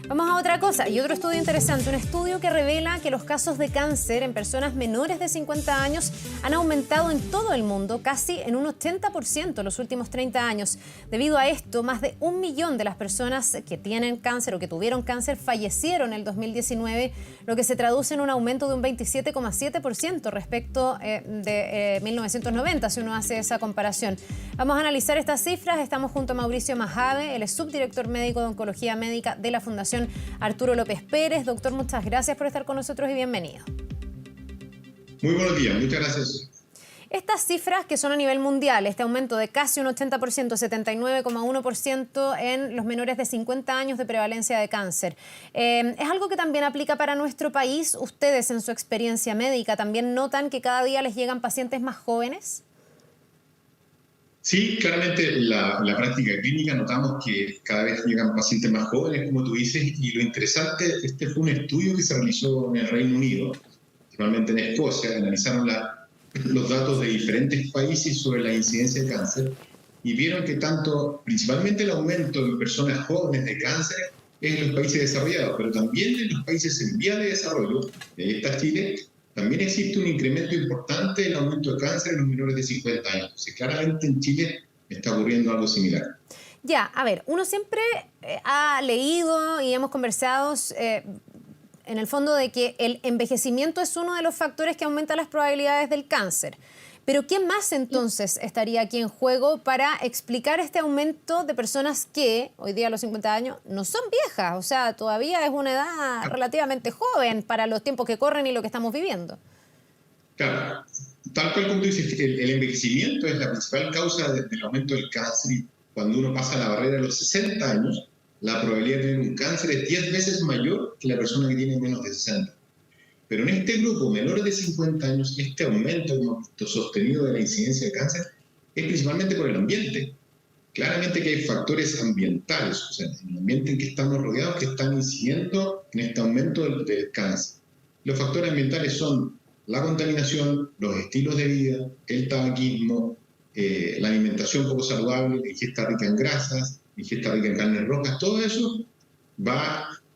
Vamos a otra cosa y otro estudio interesante, un estudio que revela que los casos de cáncer en personas menores de 50 años han aumentado en todo el mundo casi en un 80% en los últimos 30 años. Debido a esto, más de 1 millón de las personas que tienen cáncer o que tuvieron cáncer fallecieron en el 2019, lo que se traduce en un aumento de un 27,7% respecto de 1990, si uno hace esa comparación. Vamos a analizar estas cifras. Estamos junto a Mauricio Majave, él es subdirector médico de Oncología Médica de la Fundación Arturo López Pérez. Doctor, muchas gracias por estar con nosotros y bienvenido. Muy buenos días, muchas gracias. Estas cifras que son a nivel mundial, este aumento de casi un 80%, 79,1% en los menores de 50 años de prevalencia de cáncer, ¿es algo que también aplica para nuestro país? ¿Ustedes en su experiencia médica también notan que cada día les llegan pacientes más jóvenes? Sí, claramente en la práctica clínica notamos que cada vez llegan pacientes más jóvenes, como tú dices, y lo interesante, este fue un estudio que se realizó en el Reino Unido, principalmente en Escocia, analizaron los datos de diferentes países sobre la incidencia de cáncer y vieron que principalmente el aumento de personas jóvenes de cáncer es en los países desarrollados, pero también en los países en vía de desarrollo, y ahí está Chile, también existe un incremento importante en el aumento de cáncer en los menores de 50 años. Entonces, claramente en Chile está ocurriendo algo similar. Ya, a ver, uno siempre ha leído y hemos conversado en el fondo de que el envejecimiento es uno de los factores que aumenta las probabilidades del cáncer. Pero ¿qué más entonces estaría aquí en juego para explicar este aumento de personas que hoy día a los 50 años no son viejas? O sea, todavía es una edad relativamente joven para los tiempos que corren y lo que estamos viviendo. Claro, tal cual como tú dices, el envejecimiento es la principal causa del aumento del cáncer y cuando uno pasa la barrera de los 60 años, la probabilidad de tener un cáncer es 10 veces mayor que la persona que tiene menos de 60. Pero en este grupo, menores de 50 años, este aumento que hemos visto sostenido de la incidencia de cáncer es principalmente por el ambiente. Claramente que hay factores ambientales, o sea, en el ambiente en que estamos rodeados, que están incidiendo en este aumento del cáncer. Los factores ambientales son la contaminación, los estilos de vida, el tabaquismo, la alimentación poco saludable, la ingesta rica en grasas, la ingesta rica en carnes rojas, todo eso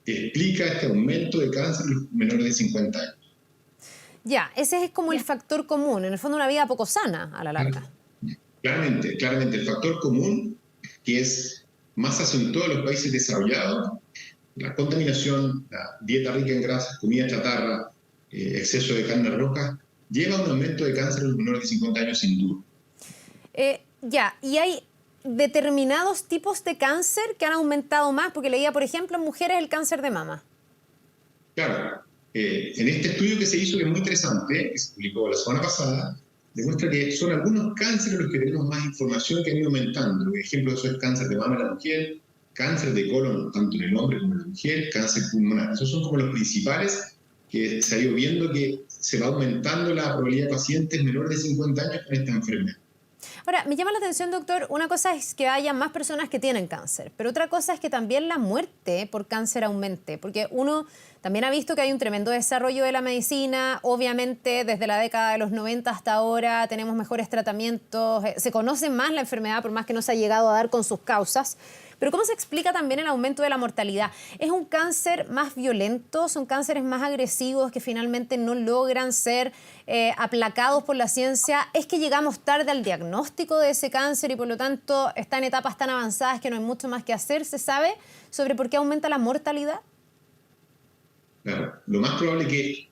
explica este aumento de cáncer en los menores de 50 años. Ya, ese es como el factor común, en el fondo una vida poco sana a la larga. Claramente, el factor común que es más acentuado en los países desarrollados, la contaminación, la dieta rica en grasas, comida chatarra, exceso de carnes rojas, lleva a un aumento de cáncer en los menores de 50 años sin duda. Y hay determinados tipos de cáncer que han aumentado más, porque leía, por ejemplo, en mujeres el cáncer de mama. Claro, en este estudio que se hizo, que es muy interesante, que se publicó la semana pasada, demuestra que son algunos cánceres los que tenemos más información que han ido aumentando. Por ejemplo, eso es cáncer de mama en la mujer, cáncer de colon tanto en el hombre como en la mujer, cáncer pulmonar. Esos son como los principales que se ha ido viendo que se va aumentando la probabilidad de pacientes menores de 50 años con esta enfermedad. Ahora, me llama la atención, doctor, una cosa es que haya más personas que tienen cáncer, pero otra cosa es que también la muerte por cáncer aumente, porque uno también ha visto que hay un tremendo desarrollo de la medicina, obviamente desde la década de los 90 hasta ahora tenemos mejores tratamientos, se conoce más la enfermedad por más que no se ha llegado a dar con sus causas. Pero ¿cómo se explica también el aumento de la mortalidad? ¿Es un cáncer más violento? ¿Son cánceres más agresivos que finalmente no logran ser aplacados por la ciencia? ¿Es que llegamos tarde al diagnóstico de ese cáncer y por lo tanto está en etapas tan avanzadas que no hay mucho más que hacer? ¿Se sabe sobre por qué aumenta la mortalidad? Claro, lo más probable es que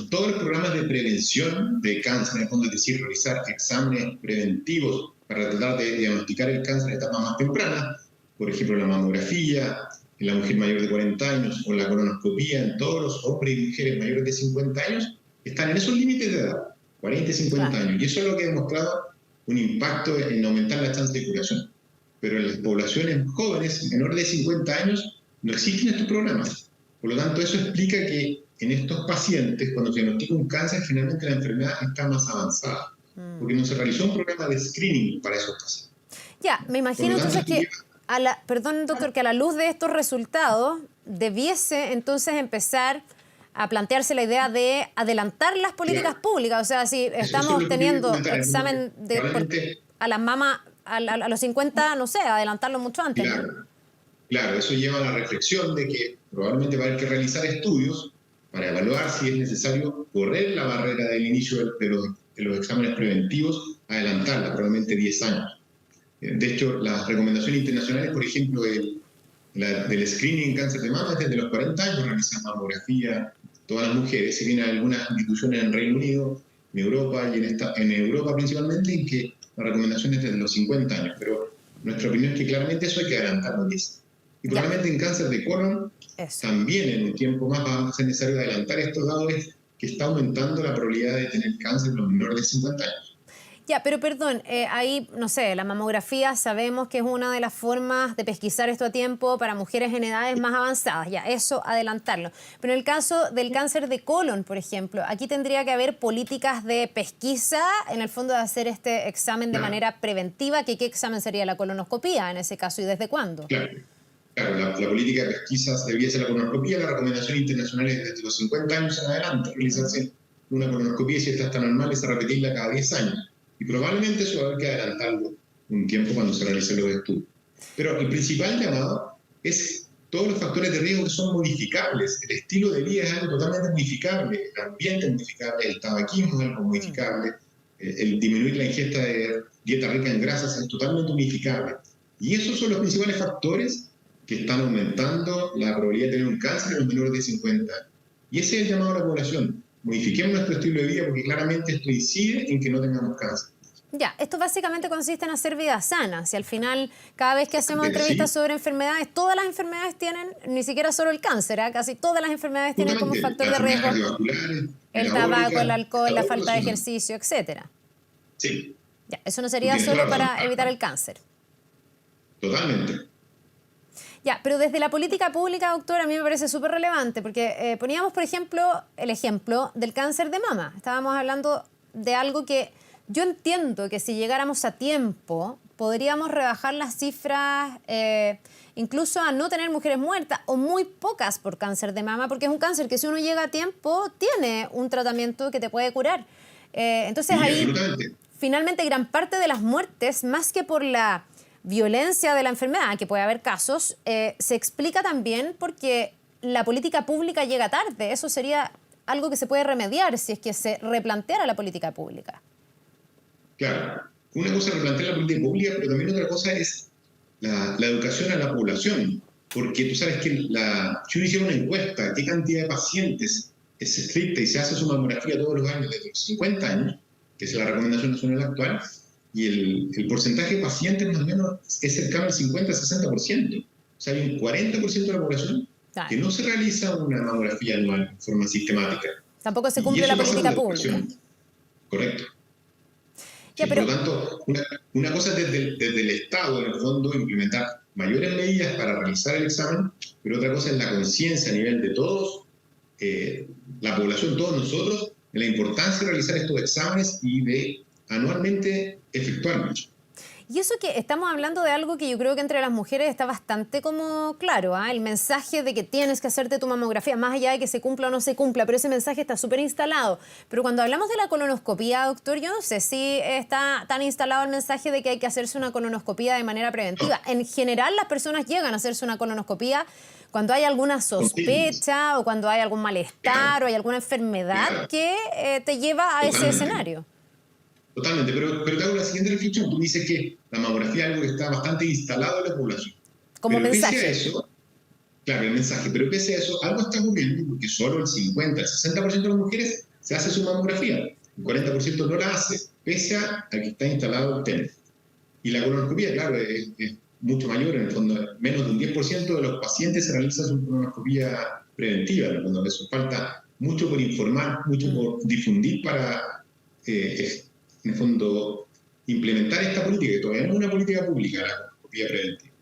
todos los programas de prevención de cáncer, en el fondo, es decir, realizar exámenes preventivos para tratar de diagnosticar el cáncer en etapas más tempranas, por ejemplo, la mamografía en la mujer mayor de 40 años o la colonoscopía en todos los hombres y mujeres mayores de 50 años, están en esos límites de edad, 40 y 50 años. Y eso es lo que ha demostrado un impacto en aumentar la chance de curación. Pero en las poblaciones jóvenes, menores de 50 años, no existen estos programas. Por lo tanto, eso explica que en estos pacientes, cuando se diagnostica un cáncer, generalmente la enfermedad está más avanzada, porque no se realizó un programa de screening para esos pacientes. Ya, me imagino entonces que... Perdón, doctor, que a la luz de estos resultados debiese entonces empezar a plantearse la idea de adelantar las políticas públicas. O sea, si estamos teniendo examen a las mamas a los 50, no sé, adelantarlo mucho antes. Claro. claro, eso lleva a la reflexión de que probablemente va a haber que realizar estudios para evaluar si es necesario correr la barrera del inicio de los exámenes preventivos, adelantarla, probablemente 10 años. De hecho, las recomendaciones internacionales, por ejemplo, del screening en cáncer de mama es desde los 40 años realizar mamografía todas las mujeres. Si bien hay algunas instituciones en Reino Unido, en Europa y en Europa principalmente, en que la recomendación es desde los 50 años, pero nuestra opinión es que claramente eso hay que adelantarlo 10. Y probablemente en cáncer de colon también en un tiempo más va a ser necesario adelantar estos datos, que está aumentando la probabilidad de tener cáncer en los menores de 50 años. Ya, pero perdón, ahí, no sé, la mamografía sabemos que es una de las formas de pesquisar esto a tiempo para mujeres en edades más avanzadas, ya, eso adelantarlo. Pero en el caso del cáncer de colon, por ejemplo, aquí tendría que haber políticas de pesquisa, en el fondo de hacer este examen de manera preventiva, que ¿qué examen sería la colonoscopía en ese caso y desde cuándo? Claro, la política de pesquisa debería ser la colonoscopía. La recomendación internacional es desde los 50 años en adelante realizarse una colonoscopía, si esta está normal, es a repetirla cada 10 años. Y probablemente eso va a haber que adelantarlo un tiempo cuando se realicen los estudios. Pero el principal llamado es todos los factores de riesgo que son modificables. El estilo de vida es algo totalmente modificable, el ambiente es modificable, el tabaquismo es algo modificable, el disminuir la ingesta de dieta rica en grasas es totalmente modificable. Y esos son los principales factores que están aumentando la probabilidad de tener un cáncer en los menores de 50 años. Y ese es el llamado a la población. Modifiquemos nuestro estilo de vida porque claramente esto incide en que no tengamos cáncer. Ya, esto básicamente consiste en hacer vida sana. Si al final, cada vez que hacemos entrevistas sobre enfermedades, todas las enfermedades tienen, ni siquiera solo el cáncer, casi todas las enfermedades tienen como factor de riesgo el tabaco, el alcohol, la falta de ejercicio, etcétera. Sí. Ya, eso no sería solo para evitar el cáncer. Totalmente. Ya, pero desde la política pública, doctor, a mí me parece súper relevante, porque poníamos, por ejemplo, el ejemplo del cáncer de mama. Estábamos hablando de algo que yo entiendo que si llegáramos a tiempo, podríamos rebajar las cifras incluso a no tener mujeres muertas o muy pocas por cáncer de mama, porque es un cáncer que si uno llega a tiempo, tiene un tratamiento que te puede curar. Entonces ahí, finalmente, gran parte de las muertes, más que por la violencia de la enfermedad, que puede haber casos, se explica también porque la política pública llega tarde. Eso sería algo que se puede remediar si es que se replanteara la política pública. Claro, una cosa es replantear la política pública, pero también otra cosa es la educación a la población, porque tú sabes que si uno hiciera una encuesta, qué cantidad de pacientes es estricta y se hace su mamografía todos los años desde los 50 años, que es la recomendación nacional actual, y el porcentaje de pacientes más o menos es cercano al 50-60%. O sea, hay un 40% de la población que no se realiza una mamografía anual de forma sistemática. Tampoco se cumple la política pública. Correcto. Ya, sí, pero... Por lo tanto, una cosa es desde el Estado, en el fondo, implementar mayores medidas para realizar el examen, pero otra cosa es la conciencia a nivel de todos, la población, todos nosotros, de la importancia de realizar estos exámenes y de anualmente efectuarlos. Y eso que estamos hablando de algo que yo creo que entre las mujeres está bastante como claro, el mensaje de que tienes que hacerte tu mamografía, más allá de que se cumpla o no se cumpla, pero ese mensaje está súper instalado. Pero cuando hablamos de la colonoscopía, doctor, yo no sé si está tan instalado el mensaje de que hay que hacerse una colonoscopía de manera preventiva. En general, las personas llegan a hacerse una colonoscopía cuando hay alguna sospecha o cuando hay algún malestar o hay alguna enfermedad que te lleva a ese escenario. Totalmente, pero te hago la siguiente reflexión. Tú dices que la mamografía es algo que está bastante instalado en la población. Como pero mensaje. Pese a eso, claro, el mensaje, pero pese a eso, algo está ocurriendo porque solo el 50, el 60% de las mujeres se hace su mamografía, el 40% no la hace, pese a que está instalado el tema. Y la colonoscopía, claro, es mucho mayor, en el fondo, menos de un 10% de los pacientes se realiza su colonoscopía preventiva, en el fondo, eso falta mucho por informar, mucho por difundir para... en el fondo, implementar esta política, que todavía no es una política pública, la colonoscopía preventiva.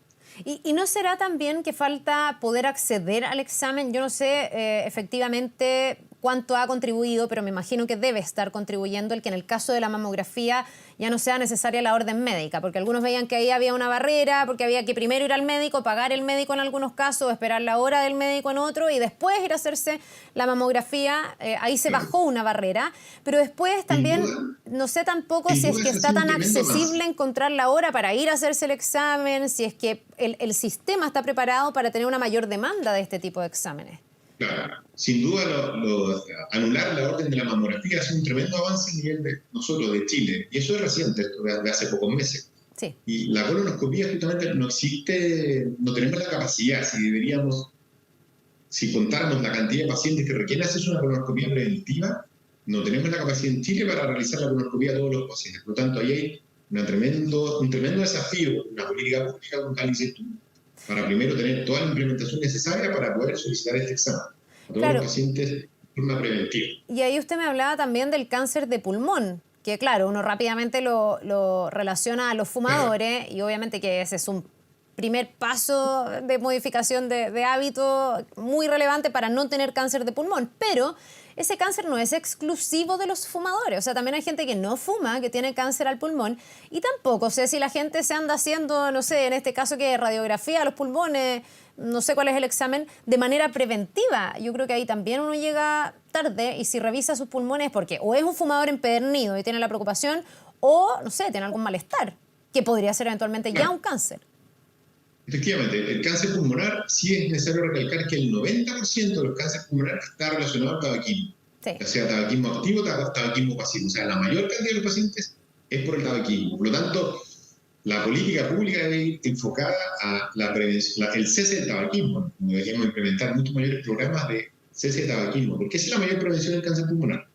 ¿Y no será también que falta poder acceder al examen? Yo no sé efectivamente cuánto ha contribuido, pero me imagino que debe estar contribuyendo el que en el caso de la mamografía ya no sea necesaria la orden médica, porque algunos veían que ahí había una barrera, porque había que primero ir al médico, pagar el médico en algunos casos, esperar la hora del médico en otro y después ir a hacerse la mamografía. Ahí se bajó una barrera, pero después también no sé tampoco si es que está tan accesible encontrar la hora para ir a hacerse el examen, si es que el sistema está preparado para tener una mayor demanda de este tipo de exámenes. Claro, sin duda anular la orden de la mamografía es un tremendo avance a nivel de nosotros, de Chile, y eso es reciente, esto de hace pocos meses. Sí. Y la colonoscopía justamente no existe, no tenemos la capacidad, si contáramos la cantidad de pacientes que requieren hacerse una colonoscopía preventiva, no tenemos la capacidad en Chile para realizar la colonoscopía a todos los pacientes. Por lo tanto, ahí hay un tremendo desafío, una política pública, como tal dices tú, para primero tener toda la implementación necesaria para poder solicitar este examen a todos los pacientes de forma preventiva. Y ahí usted me hablaba también del cáncer de pulmón, que claro, uno rápidamente lo relaciona a los fumadores, y obviamente que ese es un primer paso de modificación de hábito muy relevante para no tener cáncer de pulmón, pero ese cáncer no es exclusivo de los fumadores. O sea, también hay gente que no fuma, que tiene cáncer al pulmón, y tampoco sé si la gente se anda haciendo, no sé, en este caso que radiografía a los pulmones, no sé cuál es el examen, de manera preventiva. Yo creo que ahí también uno llega tarde y si revisa sus pulmones porque o es un fumador empedernido y tiene la preocupación o, no sé, tiene algún malestar, que podría ser eventualmente ya un cáncer. Efectivamente, el cáncer pulmonar sí es necesario recalcar que el 90% de los cánceres pulmonares está relacionado al tabaquismo. Sí. Ya sea tabaquismo activo o tabaquismo pasivo. O sea, la mayor cantidad de los pacientes es por el tabaquismo. Por lo tanto, la política pública debe ir enfocada a la prevención, el cese del tabaquismo. Deberíamos implementar muchos mayores programas de cese de tabaquismo, porque esa es la mayor prevención del cáncer pulmonar.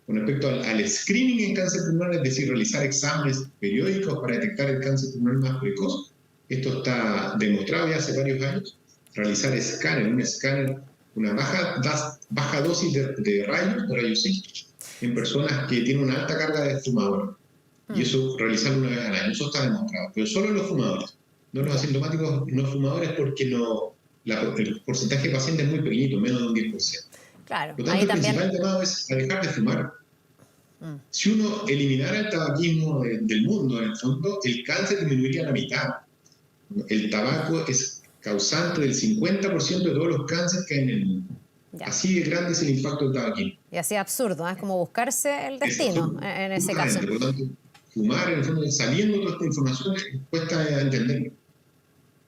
Con respecto al screening en cáncer pulmonar, es decir, realizar exámenes periódicos para detectar el cáncer pulmonar más precoz, esto está demostrado ya hace varios años. Realizar una baja dosis de rayos X en personas que tienen una alta carga de fumadores. Y eso realizarlo una vez al año, eso está demostrado. Pero solo los fumadores, no los asintomáticos no fumadores, porque el porcentaje de pacientes es muy pequeñito, menos de un 10%. Claro, por lo tanto, el principal llamado es a dejar de fumar. Si uno eliminara el tabaquismo del mundo, en el fondo, el cáncer disminuiría a la mitad. El tabaco es causante del 50% de todos los cánceres que hay en el mundo. Ya. Así de grande es el impacto del tabaquismo. Y así absurdo, es como buscarse el destino en ese caso. Por lo tanto, fumar, en el fondo, sabiendo toda esta información, cuesta entenderlo.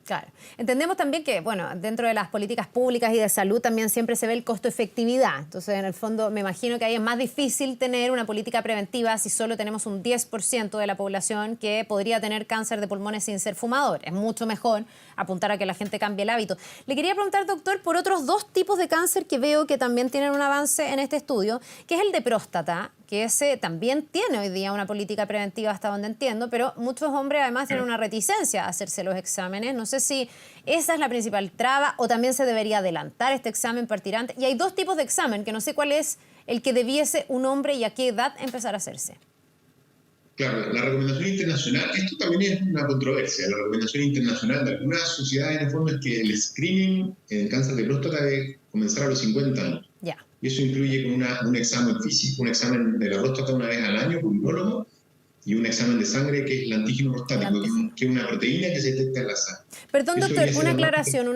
Claro. Entendemos también que, bueno, dentro de las políticas públicas y de salud también siempre se ve el costo-efectividad. Entonces, en el fondo, me imagino que ahí es más difícil tener una política preventiva si solo tenemos un 10% de la población que podría tener cáncer de pulmones sin ser fumador. Es mucho mejor apuntar a que la gente cambie el hábito. Le quería preguntar, doctor, por otros dos tipos de cáncer que veo que también tienen un avance en este estudio, que es el de próstata, que ese también tiene hoy día una política preventiva hasta donde entiendo, pero muchos hombres además tienen una reticencia a hacerse los exámenes. No sé si esa es la principal traba o también se debería adelantar este examen partir antes. Y hay dos tipos de examen, que no sé cuál es el que debiese un hombre y a qué edad empezar a hacerse. Claro, la recomendación internacional, esto también es una controversia, la recomendación internacional de algunas sociedades en el fondo es que el screening en cáncer de próstata debe comenzar a los 50 años. Ya. Y eso incluye con un examen físico, un examen de la próstata una vez al año por un urólogo y un examen de sangre que es el antígeno prostático, que es una proteína que se detecta en la sangre. Perdón, doctor, una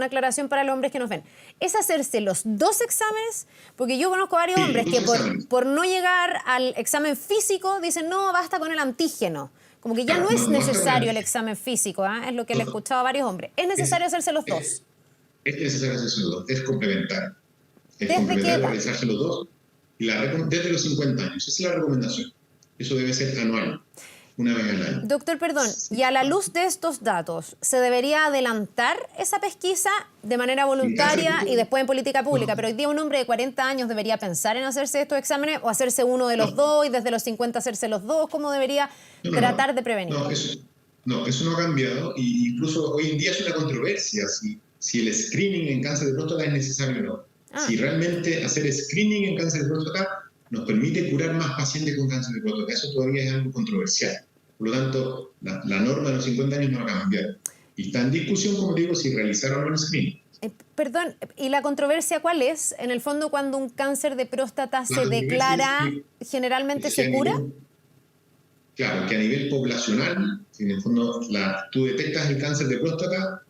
aclaración para los hombres que nos ven. ¿Es hacerse los dos exámenes? Porque yo conozco varios hombres que por no llegar al examen físico dicen, no, basta con el antígeno. Como que ya no es necesario el examen físico, es lo que le he escuchado a varios hombres. ¿Es necesario hacerse los dos? Es necesario hacerse los dos, es complementario. Es ¿Desde qué edad? Realizarse los dos desde los 50 años. Esa es la recomendación. Eso debe ser anual, una vez al año. Doctor, perdón, y a la luz de estos datos, ¿se debería adelantar esa pesquisa de manera voluntaria y después en política pública? Pero hoy día un hombre de 40 años debería pensar en hacerse estos exámenes o hacerse uno de los dos y desde los 50 hacerse los dos. ¿Cómo debería tratar de prevenir? Eso no ha cambiado e incluso hoy en día es una controversia si el screening en cáncer de próstata es necesario o no. Si realmente hacer screening en cáncer de próstata nos permite curar más pacientes con cáncer de próstata. Eso todavía es algo controversial. Por lo tanto, la norma de los 50 años no va a cambiar. Y está en discusión, como digo, si realizar o no el screening. Perdón, ¿y la controversia cuál es? En el fondo, cuando un cáncer de próstata se declara, ¿generalmente se cura? Claro, que a nivel poblacional, en el fondo, tú detectas el cáncer de próstata,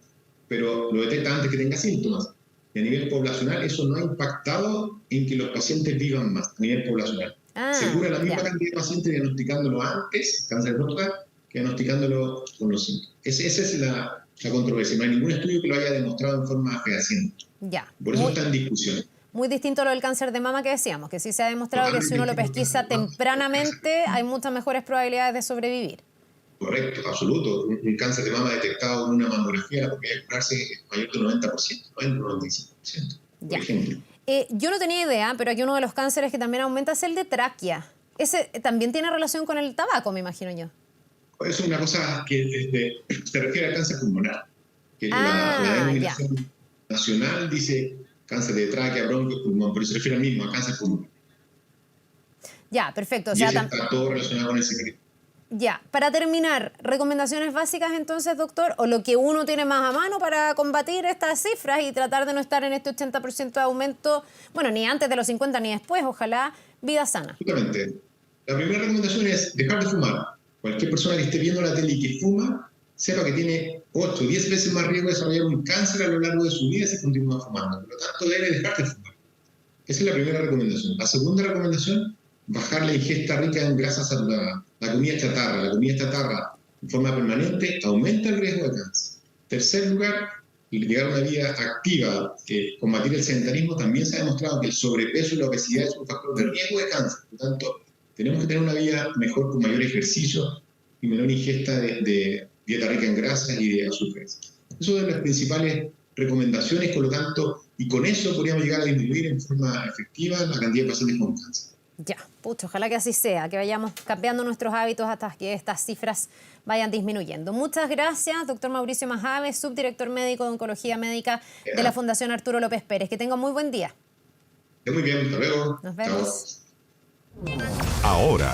pero lo detectas antes que tenga síntomas. Y a nivel poblacional eso no ha impactado en que los pacientes vivan más, a nivel poblacional. Se cura la misma cantidad de pacientes diagnosticándolo antes, cáncer de próstata, que diagnosticándolo con los síntomas. Esa es la controversia. No hay ningún estudio que lo haya demostrado en forma fehaciente. Por eso está en discusión. Muy distinto a lo del cáncer de mama que decíamos, que sí se ha demostrado que si uno lo pesquisa tempranamente hay muchas mejores probabilidades de sobrevivir. Correcto, absoluto. Un cáncer de mama detectado en una mamografía, la probabilidad de curarse es mayor del 90%, 95%, por ejemplo. Yo no tenía idea, pero aquí uno de los cánceres que también aumenta es el de tráquea. Ese también tiene relación con el tabaco, me imagino yo. Es una cosa que se refiere al cáncer pulmonar. Que la denominación nacional dice cáncer de tráquea, bronquio, pulmón, pero se refiere al mismo, a cáncer pulmonar. Ya, perfecto. Y está todo relacionado con el secreto. Ya, para terminar, recomendaciones básicas entonces, doctor, o lo que uno tiene más a mano para combatir estas cifras y tratar de no estar en este 80% de aumento, bueno, ni antes de los 50 ni después, ojalá, vida sana. Justamente, la primera recomendación es dejar de fumar. Cualquier persona que esté viendo la tele y que fuma, sepa que tiene 8 o 10 veces más riesgo de desarrollar un cáncer a lo largo de su vida si continúa fumando. Por lo tanto, debe dejar de fumar. Esa es la primera recomendación. La segunda recomendación, bajar la ingesta rica en grasas saturadas. La comida chatarra. La comida chatarra en forma permanente aumenta el riesgo de cáncer. En tercer lugar, llegar a una vida activa, combatir el sedentarismo. También se ha demostrado que el sobrepeso y la obesidad es un factor de riesgo de cáncer. Por lo tanto, tenemos que tener una vida mejor con mayor ejercicio y menor ingesta de dieta rica en grasas y de azúcares. Esas son las principales recomendaciones, por lo tanto, y con eso podríamos llegar a disminuir en forma efectiva la cantidad de pacientes con cáncer. Ya, pucha, ojalá que así sea, que vayamos cambiando nuestros hábitos hasta que estas cifras vayan disminuyendo. Muchas gracias, doctor Mauricio Majave, subdirector médico de Oncología Médica de la Fundación Arturo López Pérez. Que tenga muy buen día. Muy bien, hasta luego. Nos vemos. Chao. Ahora,